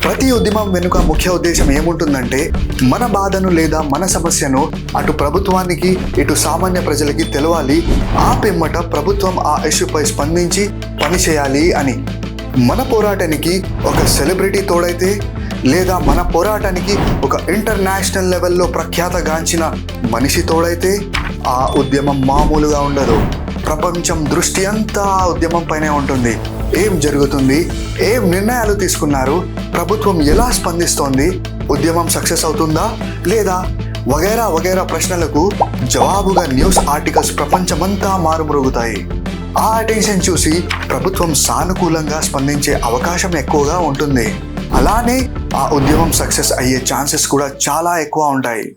ప్రతి ఉద్యమం వెనుక ముఖ్య ఉద్దేశం ఏముంటుందంటే మన బాధను లేదా మన సమస్యను అటు ప్రభుత్వానికి ఇటు సామాన్య ప్రజలకి తెలవాలి. ఆ పిమ్మట ప్రభుత్వం ఆ ఇష్యూపై స్పందించి పనిచేయాలి అని. మన పోరాటానికి ఒక సెలబ్రిటీ తోడైతే లేదా మన పోరాటానికి ఒక ఇంటర్నేషనల్ లెవెల్లో ప్రఖ్యాతగాంచిన మనిషి తోడైతే ఆ ఉద్యమం మామూలుగా ఉండదు. ప్రపంచం దృష్టి అంతా ఆ ఉద్యమం పైనే ఉంటుంది. ఏం జరుగుతుంది, ఏం నిర్ణయాలు తీసుకున్నారు, ప్రభుత్వం ఎలా స్పందిస్తోంది, ఉద్యమం సక్సెస్ అవుతుందా లేదా వగైరా వగైరా ప్రశ్నలకు జవాబుగా న్యూస్ ఆర్టికల్స్ ప్రపంచమంతా మారుమ్రోగుతాయి. ఆ అటెన్షన్ చూసి ప్రభుత్వం సానుకూలంగా స్పందించే అవకాశం ఎక్కువగా ఉంటుంది. అలానే ఆ ఉద్యమం సక్సెస్ అయ్యే ఛాన్సెస్ కూడా చాలా ఎక్కువ ఉంటాయి.